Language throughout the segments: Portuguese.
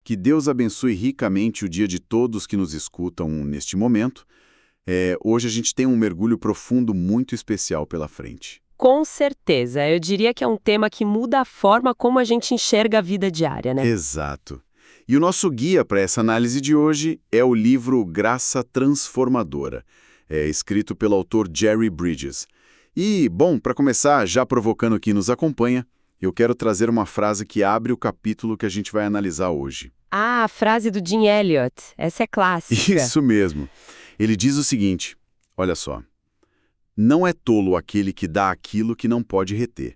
Que Deus abençoe ricamente o dia de todos que nos escutam neste momento. Hoje a gente tem um mergulho profundo muito especial pela frente. Com certeza. Eu diria que é um tema que muda a forma como a gente enxerga a vida diária, né? Exato. E o nosso guia para essa análise de hoje é o livro Graça Transformadora, escrito pelo autor Jerry Bridges. E, bom, para começar, já provocando quem nos acompanha, eu quero trazer uma frase que abre o capítulo que a gente vai analisar hoje. Ah, a frase do Jim Elliot. Essa é clássica. Isso mesmo. Ele diz o seguinte, olha só. Não é tolo aquele que dá aquilo que não pode reter,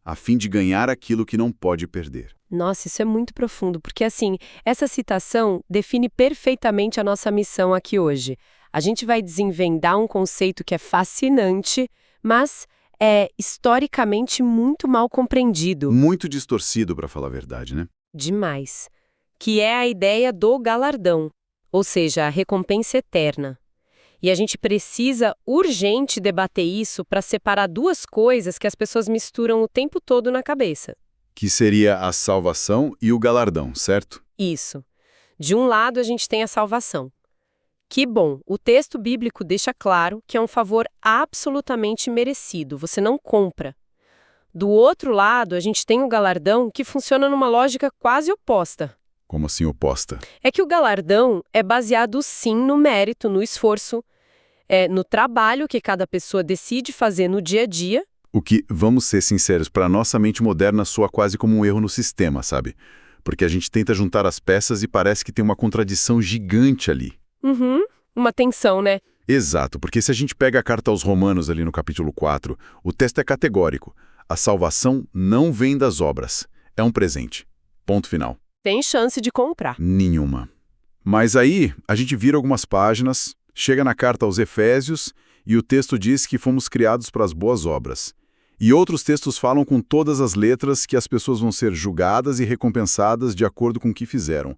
a fim de ganhar aquilo que não pode perder. Nossa, isso é muito profundo, porque assim, essa citação define perfeitamente a nossa missão aqui hoje. A gente vai desenvendar um conceito que é fascinante, mas é historicamente muito mal compreendido. Muito distorcido, para falar a verdade, né? Demais. Que é a ideia do galardão, ou seja, a recompensa eterna. E a gente precisa urgente debater isso para separar duas coisas que as pessoas misturam o tempo todo na cabeça. Que seria a salvação e o galardão, certo? Isso. De um lado, a gente tem a salvação. Que bom, o texto bíblico deixa claro que é um favor absolutamente merecido, você não compra. Do outro lado, a gente tem o galardão que funciona numa lógica quase oposta. Como assim oposta? É que o galardão é baseado sim no mérito, no esforço, no trabalho que cada pessoa decide fazer no dia a dia. O que, vamos ser sinceros, para nossa mente moderna soa quase como um erro no sistema, sabe? Porque a gente tenta juntar as peças e parece que tem uma contradição gigante ali. Uma tensão, né? Exato, porque se a gente pega a carta aos Romanos ali no capítulo 4, o texto é categórico. A salvação não vem das obras, é um presente. Ponto final. Tem chance de comprar. Nenhuma. Mas aí, a gente vira algumas páginas, chega na carta aos Efésios e o texto diz que fomos criados para as boas obras. E outros textos falam com todas as letras que as pessoas vão ser julgadas e recompensadas de acordo com o que fizeram.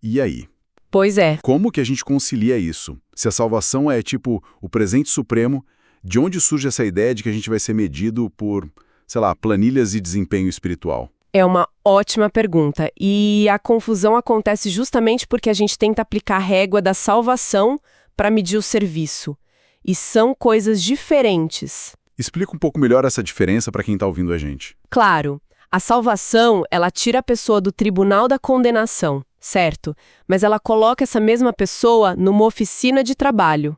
E aí? Pois é. Como que a gente concilia isso? Se a salvação é tipo o presente supremo, de onde surge essa ideia de que a gente vai ser medido por, sei lá, planilhas e desempenho espiritual? É uma ótima pergunta. E a confusão acontece justamente porque a gente tenta aplicar a régua da salvação para medir o serviço. E são coisas diferentes. Explica um pouco melhor essa diferença para quem está ouvindo a gente. Claro, a salvação, ela tira a pessoa do tribunal da condenação, certo? Mas ela coloca essa mesma pessoa numa oficina de trabalho.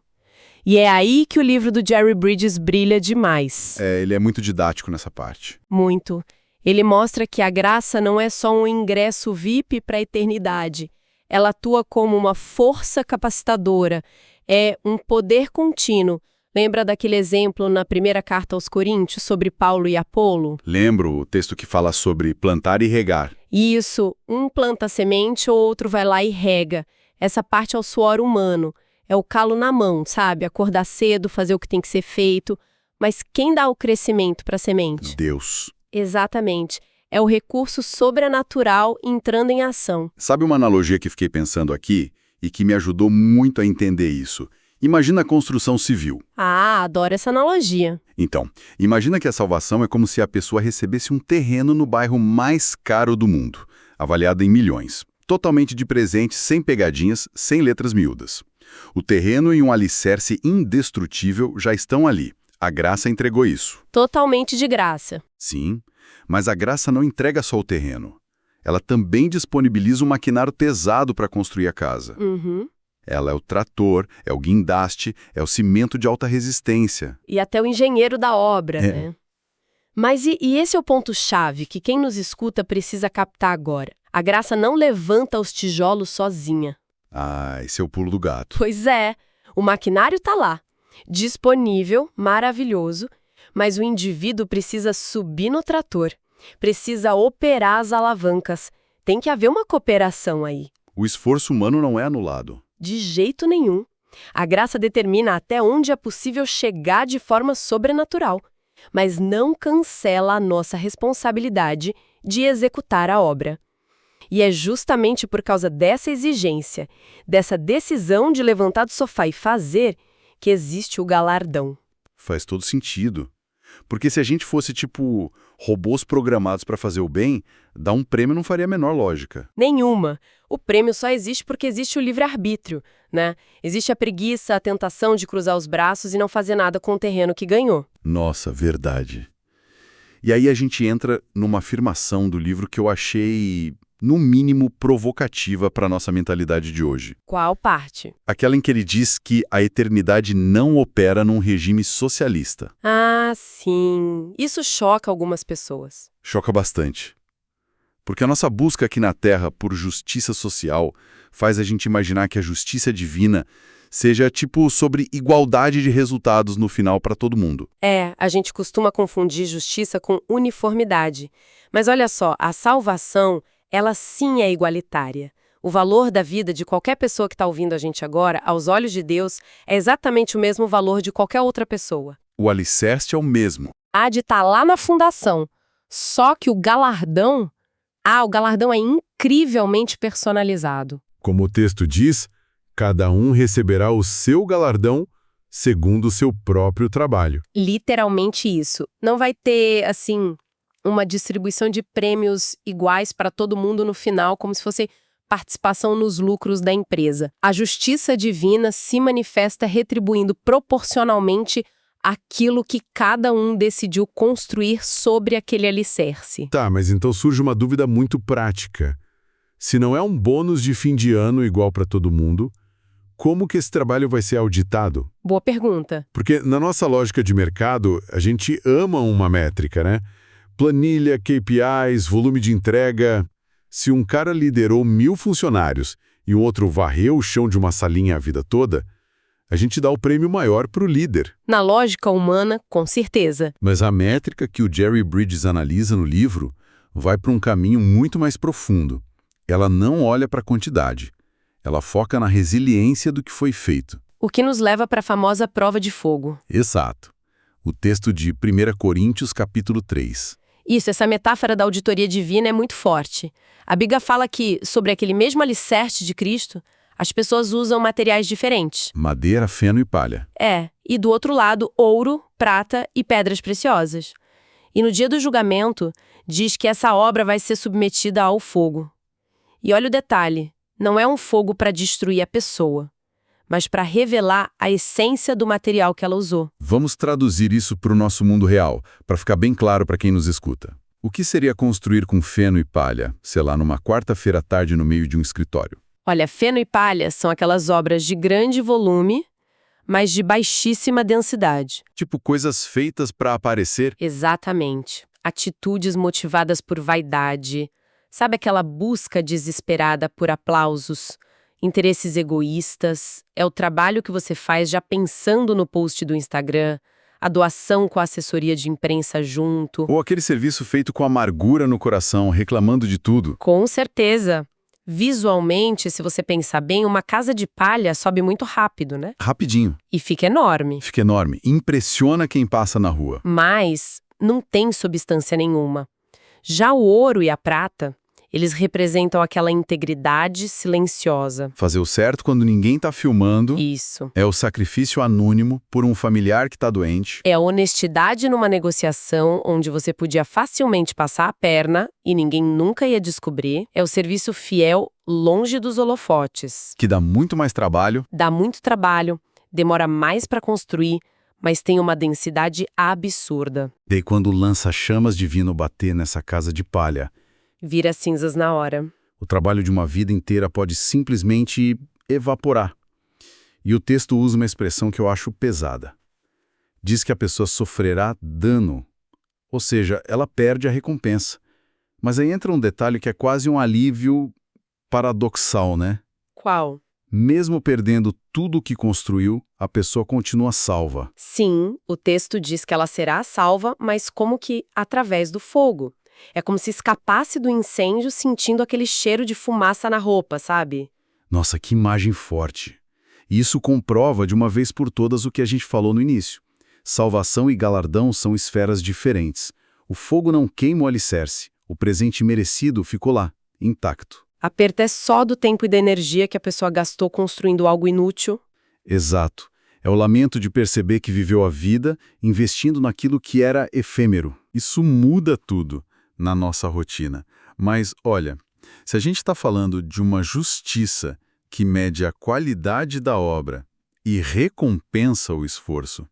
E é aí que o livro do Jerry Bridges brilha demais. Ele é muito didático nessa parte. Muito. Ele mostra que a graça não é só um ingresso VIP para a eternidade. Ela atua como uma força capacitadora. É um poder contínuo. Lembra daquele exemplo na primeira carta aos Coríntios sobre Paulo e Apolo? Lembro o texto que fala sobre plantar e regar. Isso, um planta a semente, o outro vai lá e rega. Essa parte é o suor humano. É o calo na mão, sabe? Acordar cedo, fazer o que tem que ser feito. Mas quem dá o crescimento para a semente? Deus. Exatamente. É o recurso sobrenatural entrando em ação. Sabe uma analogia que fiquei pensando aqui e que me ajudou muito a entender isso? Imagina a construção civil. Ah, adoro essa analogia. Então, imagina que a salvação é como se a pessoa recebesse um terreno no bairro mais caro do mundo, avaliado em milhões. Totalmente de presente, sem pegadinhas, sem letras miúdas. O terreno e um alicerce indestrutível já estão ali. A graça entregou isso. Totalmente de graça. Sim, mas a graça não entrega só o terreno. Ela também disponibiliza um maquinário pesado para construir a casa. Ela é o trator, é o guindaste, é o cimento de alta resistência. E até o engenheiro da obra, né? Mas e esse é o ponto-chave que quem nos escuta precisa captar agora. A graça não levanta os tijolos sozinha. Ah, esse é o pulo do gato. Pois é, o maquinário está lá, disponível, maravilhoso, mas o indivíduo precisa subir no trator, precisa operar as alavancas. Tem que haver uma cooperação aí. O esforço humano não é anulado. De jeito nenhum. A graça determina até onde é possível chegar de forma sobrenatural, mas não cancela a nossa responsabilidade de executar a obra. E é justamente por causa dessa exigência, dessa decisão de levantar do sofá e fazer, que existe o galardão. Faz todo sentido. Porque se a gente fosse, tipo, robôs programados para fazer o bem, dar um prêmio não faria a menor lógica. Nenhuma. O prêmio só existe porque existe o livre-arbítrio, né? Existe a preguiça, a tentação de cruzar os braços e não fazer nada com o terreno que ganhou. Nossa, verdade. E aí a gente entra numa afirmação do livro que eu achei, no mínimo, provocativa para a nossa mentalidade de hoje. Qual parte? Aquela em que ele diz que a eternidade não opera num regime socialista. Ah, sim. Isso choca algumas pessoas. Choca bastante. Porque a nossa busca aqui na Terra por justiça social faz a gente imaginar que a justiça divina seja tipo sobre igualdade de resultados no final para todo mundo. A gente costuma confundir justiça com uniformidade. Mas olha só, a salvação, ela sim é igualitária. O valor da vida de qualquer pessoa que está ouvindo a gente agora, aos olhos de Deus, é exatamente o mesmo valor de qualquer outra pessoa. O alicerce é o mesmo. Há de estar lá na fundação. Só que o galardão é incrivelmente personalizado. Como o texto diz, cada um receberá o seu galardão segundo o seu próprio trabalho. Literalmente isso. Não vai ter, assim, uma distribuição de prêmios iguais para todo mundo no final, como se fosse participação nos lucros da empresa. A justiça divina se manifesta retribuindo proporcionalmente aquilo que cada um decidiu construir sobre aquele alicerce. Tá, mas então surge uma dúvida muito prática. Se não é um bônus de fim de ano igual para todo mundo, como que esse trabalho vai ser auditado? Boa pergunta. Porque na nossa lógica de mercado, a gente ama uma métrica, né? Planilha, KPIs, volume de entrega. Se um cara liderou 1000 funcionários e um outro varreu o chão de uma salinha a vida toda, a gente dá o prêmio maior para o líder. Na lógica humana, com certeza. Mas a métrica que o Jerry Bridges analisa no livro vai para um caminho muito mais profundo. Ela não olha para a quantidade. Ela foca na resiliência do que foi feito. O que nos leva para a famosa prova de fogo. Exato. O texto de 1 Coríntios, capítulo 3. Isso, essa metáfora da auditoria divina é muito forte. A Bíblia fala que, sobre aquele mesmo alicerce de Cristo, as pessoas usam materiais diferentes. Madeira, feno e palha. E do outro lado, ouro, prata e pedras preciosas. E no dia do julgamento, diz que essa obra vai ser submetida ao fogo. E olha o detalhe, não é um fogo para destruir a pessoa, mas para revelar a essência do material que ela usou. Vamos traduzir isso para o nosso mundo real, para ficar bem claro para quem nos escuta. O que seria construir com feno e palha, sei lá, numa quarta-feira à tarde no meio de um escritório? Olha, feno e palha são aquelas obras de grande volume, mas de baixíssima densidade. Tipo coisas feitas para aparecer? Exatamente. Atitudes motivadas por vaidade. Sabe aquela busca desesperada por aplausos, interesses egoístas? É o trabalho que você faz já pensando no post do Instagram, a doação com a assessoria de imprensa junto. Ou aquele serviço feito com amargura no coração, reclamando de tudo? Com certeza. Visualmente, se você pensar bem, uma casa de palha sobe muito rápido, né? Rapidinho. E fica enorme. Fica enorme. Impressiona quem passa na rua. Mas não tem substância nenhuma. Já o ouro e a prata, eles representam aquela integridade silenciosa. Fazer o certo quando ninguém está filmando. Isso. É o sacrifício anônimo por um familiar que está doente. É a honestidade numa negociação onde você podia facilmente passar a perna e ninguém nunca ia descobrir. É o serviço fiel longe dos holofotes. Que dá muito mais trabalho. Dá muito trabalho, demora mais para construir, mas tem uma densidade absurda. Daí quando lança chamas divino bater nessa casa de palha, Vira cinzas na hora. o trabalho de uma vida inteira pode simplesmente evaporar. E o texto usa uma expressão que eu acho pesada. Diz que a pessoa sofrerá dano, ou seja, ela perde a recompensa. Mas aí entra um detalhe que é quase um alívio paradoxal, né? Qual? Mesmo perdendo tudo o que construiu, a pessoa continua salva. Sim, o texto diz que ela será salva, mas como que através do fogo. É como se escapasse do incêndio sentindo aquele cheiro de fumaça na roupa, sabe? Nossa, que imagem forte. E isso comprova de uma vez por todas o que a gente falou no início. Salvação e galardão são esferas diferentes. O fogo não queima o alicerce. O presente merecido ficou lá, intacto. A perda é só do tempo e da energia que a pessoa gastou construindo algo inútil. Exato. É o lamento de perceber que viveu a vida investindo naquilo que era efêmero. Isso muda tudo na nossa rotina. Mas, olha, Se a gente está falando de uma justiça que mede a qualidade da obra e recompensa o esforço,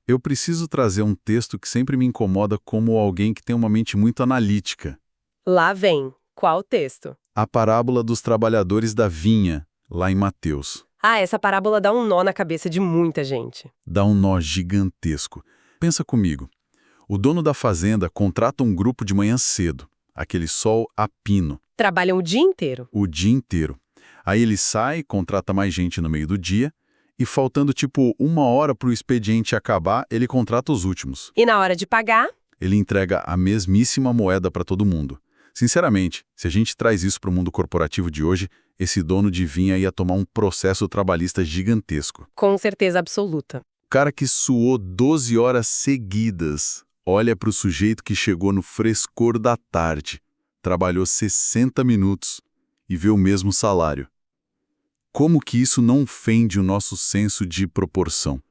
eu preciso trazer um texto que sempre me incomoda como alguém que tem uma mente muito analítica. Lá vem. Qual texto? A parábola dos trabalhadores da vinha, lá em Mateus. Ah, essa parábola dá um nó na cabeça de muita gente. Dá um nó gigantesco. Pensa comigo. O dono da fazenda contrata um grupo de manhã cedo, aquele sol a pino, Trabalham o dia inteiro. o dia inteiro. Aí ele sai, contrata mais gente no meio do dia, e faltando tipo 1 hora para o expediente acabar, ele contrata os últimos. E na hora de pagar, Ele entrega a mesmíssima moeda para todo mundo. Sinceramente, se a gente traz isso para o mundo corporativo de hoje, esse dono de vinha ia tomar um processo trabalhista gigantesco. com certeza absoluta. O cara que suou 12 horas seguidas, olha para o sujeito que chegou no frescor da tarde, trabalhou 60 minutos e vê o mesmo salário. Como que isso não ofende o nosso senso de proporção?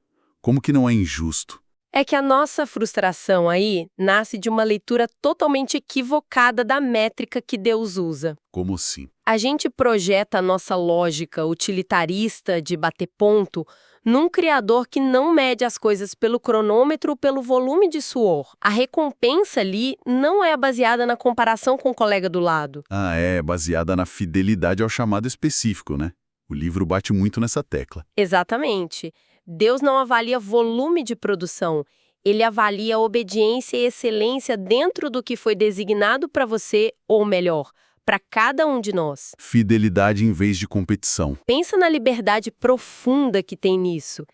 Como que não é injusto? É que a nossa frustração aí nasce de uma leitura totalmente equivocada da métrica que Deus usa. Como assim? A gente projeta a nossa lógica utilitarista de bater ponto num criador que não mede as coisas pelo cronômetro ou pelo volume de suor. A recompensa ali não é baseada na comparação com o colega do lado. Ah, é baseada na fidelidade ao chamado específico, né? O livro bate muito nessa tecla. Exatamente. Deus não avalia volume de produção. Ele avalia obediência e excelência dentro do que foi designado para você, ou melhor, para cada um de nós. Fidelidade em vez de competição. Pensa na liberdade profunda que tem nisso.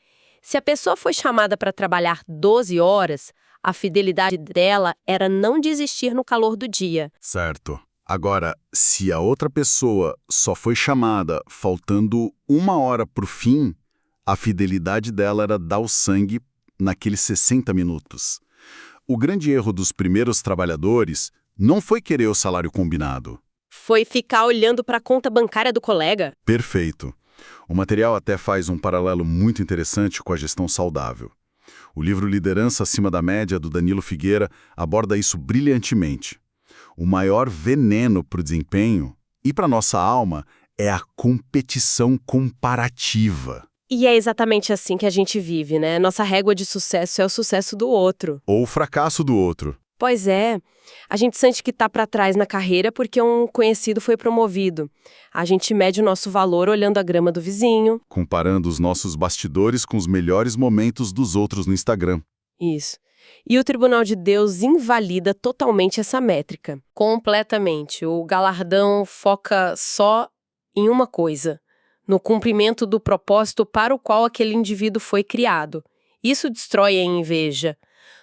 Se a pessoa foi chamada para trabalhar 12 horas, a fidelidade dela era não desistir no calor do dia. Certo. Agora, se a outra pessoa só foi chamada faltando 1 hora para o fim, a fidelidade dela era dar o sangue naqueles 60 minutos. O grande erro dos primeiros trabalhadores não foi querer o salário combinado. Foi ficar olhando para a conta bancária do colega. Perfeito. O material até faz um paralelo muito interessante com a gestão saudável. O livro Liderança Acima da Média, do Danilo Figueira, aborda isso brilhantemente. O maior veneno para o desempenho e para nossa alma é a competição comparativa. E é exatamente assim que a gente vive, né? Nossa régua de sucesso é o sucesso do outro. Ou o fracasso do outro. Pois é. A gente sente que tá para trás na carreira porque um conhecido foi promovido. A gente mede o nosso valor olhando a grama do vizinho. Comparando os nossos bastidores com os melhores momentos dos outros no Instagram. Isso. E o Tribunal de Deus invalida totalmente essa métrica. Completamente. O galardão foca só em uma coisa: no cumprimento do propósito para o qual aquele indivíduo foi criado. Isso destrói a inveja.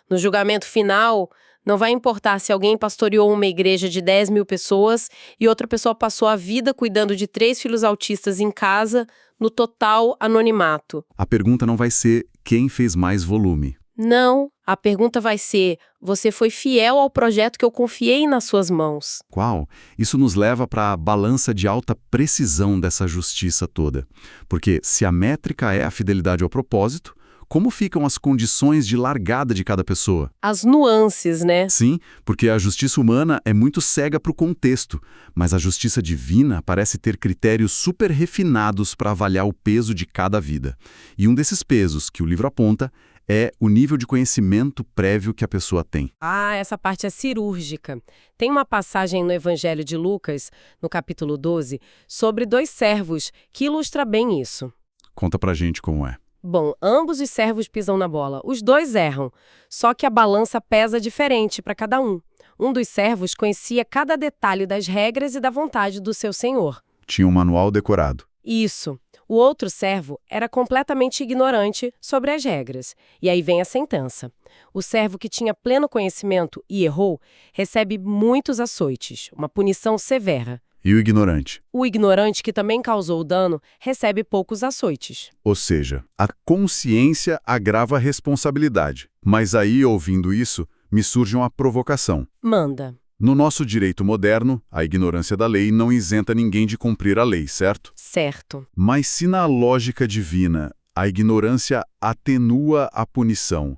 No julgamento final, não vai importar se alguém pastoreou uma igreja de 10 mil pessoas e outra pessoa passou a vida cuidando de 3 filhos autistas em casa, no total anonimato. A pergunta não vai ser quem fez mais volume. Não, a pergunta vai ser: você foi fiel ao projeto que eu confiei nas suas mãos? Qual? Isso nos leva para a balança de alta precisão dessa justiça toda. Porque se a métrica é a fidelidade ao propósito, como ficam as condições de largada de cada pessoa? As nuances, né? Sim, porque a justiça humana é muito cega para o contexto, mas a justiça divina parece ter critérios super refinados para avaliar o peso de cada vida. E um desses pesos que o livro aponta é o nível de conhecimento prévio que a pessoa tem. Ah, essa parte é cirúrgica. Tem uma passagem no Evangelho de Lucas, no capítulo 12, sobre 2 servos, que ilustra bem isso. Conta pra gente como é. Bom, ambos os servos pisam na bola. Os 2 erram, só que a balança pesa diferente para cada um. Um dos servos conhecia cada detalhe das regras e da vontade do seu senhor. Tinha um manual decorado. Isso. O outro servo era completamente ignorante sobre as regras. E aí vem a sentença. O servo que tinha pleno conhecimento e errou recebe muitos açoites, uma punição severa. E o ignorante? O ignorante, que também causou o dano, recebe poucos açoites. Ou seja, a consciência agrava a responsabilidade. Mas aí, ouvindo isso, me surge uma provocação. Manda. No nosso direito moderno, a ignorância da lei não isenta ninguém de cumprir a lei, certo? Certo. Mas se na lógica divina a ignorância atenua a punição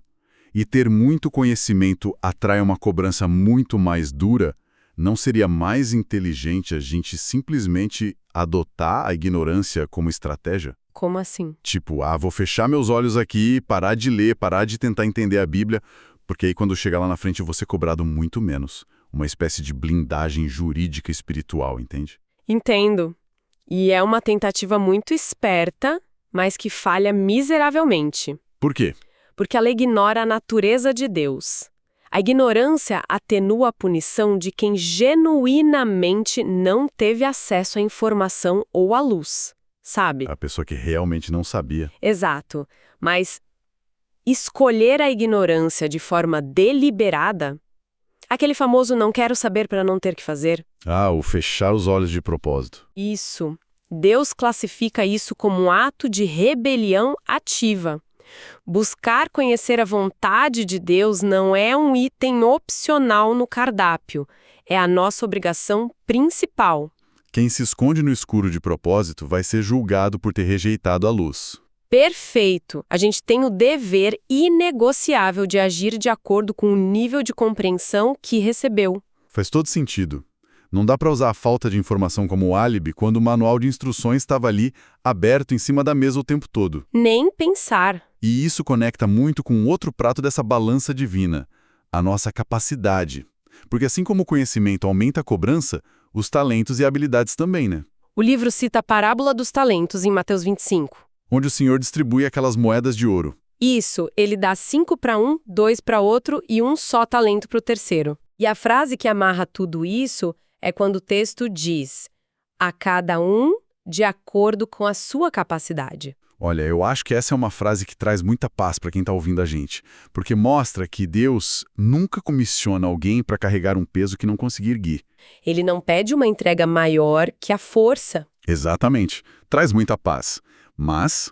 e ter muito conhecimento atrai uma cobrança muito mais dura, Não seria mais inteligente a gente simplesmente adotar a ignorância como estratégia? Como assim? Tipo, vou fechar meus olhos aqui, parar de ler, parar de tentar entender a Bíblia, porque aí quando chegar lá na frente eu vou ser cobrado muito menos. Uma espécie de blindagem jurídica espiritual, entende? Entendo. E é uma tentativa muito esperta, mas que falha miseravelmente. Por quê? Porque ela ignora a natureza de Deus. A ignorância atenua a punição de quem genuinamente não teve acesso à informação ou à luz, sabe? A pessoa que realmente não sabia. Exato. Mas escolher a ignorância de forma deliberada, aquele famoso não quero saber para não ter que fazer. O fechar os olhos de propósito. Isso. Deus classifica isso como um ato de rebelião ativa. Buscar conhecer a vontade de Deus não é um item opcional no cardápio. É a nossa obrigação principal. Quem se esconde no escuro de propósito vai ser julgado por ter rejeitado a luz. Perfeito! A gente tem o dever inegociável de agir de acordo com o nível de compreensão que recebeu. Faz todo sentido. Não dá para usar a falta de informação como álibi quando o manual de instruções estava ali, aberto em cima da mesa o tempo todo. Nem pensar. E isso conecta muito com outro prato dessa balança divina, a nossa capacidade. Porque assim como o conhecimento aumenta a cobrança, os talentos e habilidades também, né? O livro cita a parábola dos talentos em Mateus 25. Onde o Senhor distribui aquelas moedas de ouro. Isso, ele dá 5 para um, 2 para outro e um só talento para o terceiro. E a frase que amarra tudo isso é quando o texto diz: a cada um de acordo com a sua capacidade. Olha, eu acho que essa é uma frase que traz muita paz para quem está ouvindo a gente, porque mostra que Deus nunca comissiona alguém para carregar um peso que não conseguir erguer. Ele não pede uma entrega maior que a força. Exatamente. Traz muita paz. Mas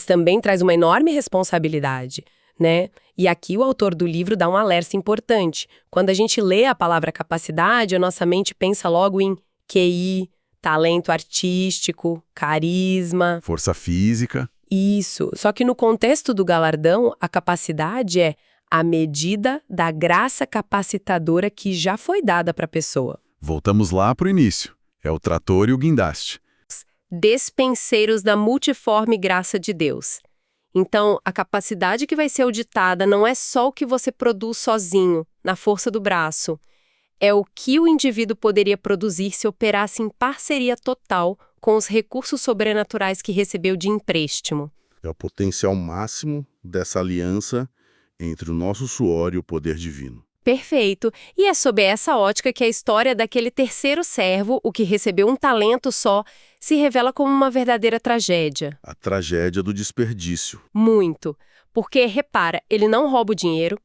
também traz uma enorme responsabilidade, né? E aqui o autor do livro dá um alerta importante. Quando a gente lê a palavra capacidade, a nossa mente pensa logo em QI, talento artístico, carisma. Força física. Isso. Só que no contexto do galardão, a capacidade é a medida da graça capacitadora que já foi dada para a pessoa. Voltamos lá para o início. É o trator e o guindaste. Despenseiros da multiforme graça de Deus. Então, a capacidade que vai ser auditada não é só o que você produz sozinho, na força do braço. É o que o indivíduo poderia produzir se operasse em parceria total com os recursos sobrenaturais que recebeu de empréstimo. É o potencial máximo dessa aliança entre o nosso suor e o poder divino. Perfeito. E é sob essa ótica que a história daquele terceiro servo, o que recebeu um talento só, se revela como uma verdadeira tragédia. A tragédia do desperdício. Muito. Porque, repara, ele não rouba o dinheiro,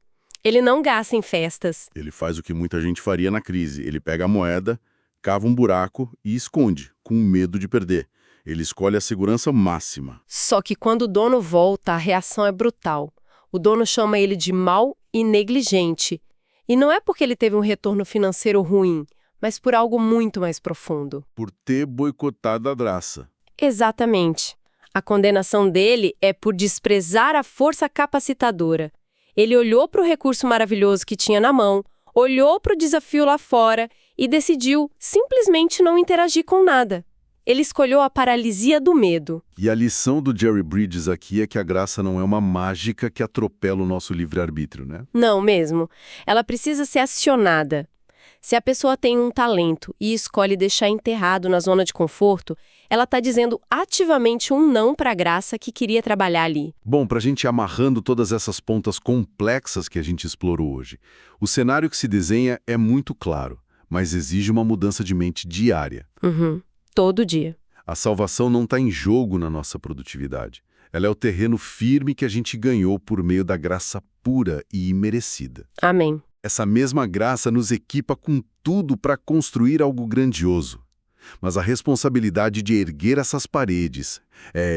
ele não gasta em festas. Ele faz o que muita gente faria na crise. Ele pega a moeda, cava um buraco e esconde, com medo de perder. Ele escolhe a segurança máxima. Só que quando o dono volta, a reação é brutal. O dono chama ele de mau e negligente. E não é porque ele teve um retorno financeiro ruim, mas por algo muito mais profundo. Por ter boicotado a graça. Exatamente. A condenação dele é por desprezar a força capacitadora. Ele olhou para o recurso maravilhoso que tinha na mão, olhou para o desafio lá fora e decidiu simplesmente não interagir com nada. Ele escolheu a paralisia do medo. E a lição do Jerry Bridges aqui é que a graça não é uma mágica que atropela o nosso livre-arbítrio, né? Não mesmo. Ela precisa ser acionada. Se a pessoa tem um talento e escolhe deixar enterrado na zona de conforto, ela está dizendo ativamente um não para a graça que queria trabalhar ali. Bom, para a gente ir amarrando todas essas pontas complexas que a gente explorou hoje, o cenário que se desenha é muito claro, mas exige uma mudança de mente diária. Todo dia. A salvação não está em jogo na nossa produtividade. Ela é o terreno firme que a gente ganhou por meio da graça pura e imerecida. Amém. Essa mesma graça nos equipa com tudo para construir algo grandioso. Mas a responsabilidade de erguer essas paredes,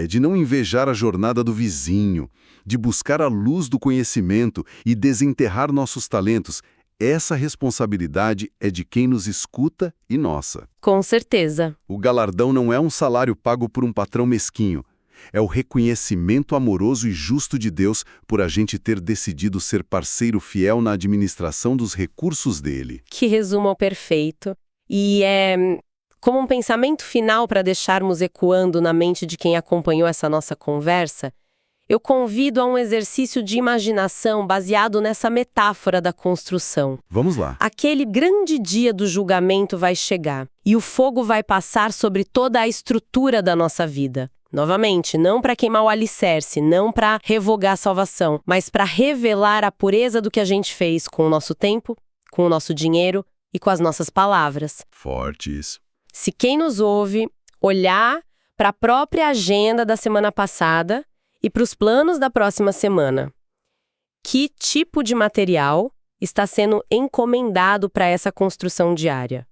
de não invejar a jornada do vizinho, de buscar a luz do conhecimento e desenterrar nossos talentos, essa responsabilidade é de quem nos escuta e nossa. Com certeza. O galardão não é um salário pago por um patrão mesquinho. É o reconhecimento amoroso e justo de Deus por a gente ter decidido ser parceiro fiel na administração dos recursos dele. Que resumo ao perfeito. E como um pensamento final para deixarmos ecoando na mente de quem acompanhou essa nossa conversa, eu convido a um exercício de imaginação baseado nessa metáfora da construção. Vamos lá. Aquele grande dia do julgamento vai chegar e o fogo vai passar sobre toda a estrutura da nossa vida. Novamente, não para queimar o alicerce, não para revogar a salvação, mas para revelar a pureza do que a gente fez com o nosso tempo, com o nosso dinheiro e com as nossas palavras. Forte isso. Se quem nos ouve olhar para a própria agenda da semana passada e para os planos da próxima semana, que tipo de material está sendo encomendado para essa construção diária?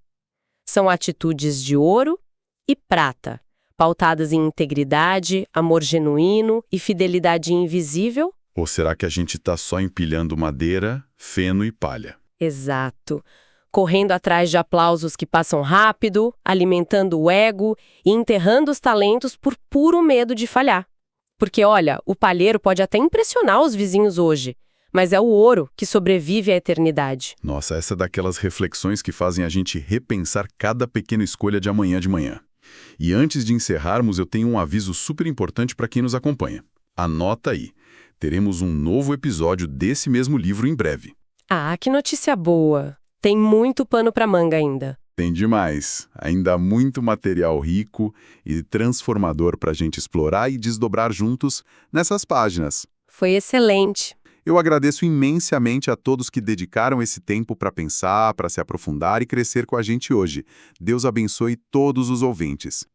São atitudes de ouro e prata, pautadas em integridade, amor genuíno e fidelidade invisível? Ou será que a gente está só empilhando madeira, feno e palha? Exato. Correndo atrás de aplausos que passam rápido, alimentando o ego e enterrando os talentos por puro medo de falhar. Porque, olha, o palheiro pode até impressionar os vizinhos hoje, mas é o ouro que sobrevive à eternidade. Nossa, essa é daquelas reflexões que fazem a gente repensar cada pequena escolha de amanhã de manhã. E antes de encerrarmos, eu tenho um aviso super importante para quem nos acompanha. Anota aí. Teremos um novo episódio desse mesmo livro em breve. Ah, que notícia boa! Tem muito pano para manga ainda. Tem demais. Ainda há muito material rico e transformador para a gente explorar e desdobrar juntos nessas páginas. Foi excelente. Eu agradeço imensamente a todos que dedicaram esse tempo para pensar, para se aprofundar e crescer com a gente hoje. Deus abençoe todos os ouvintes.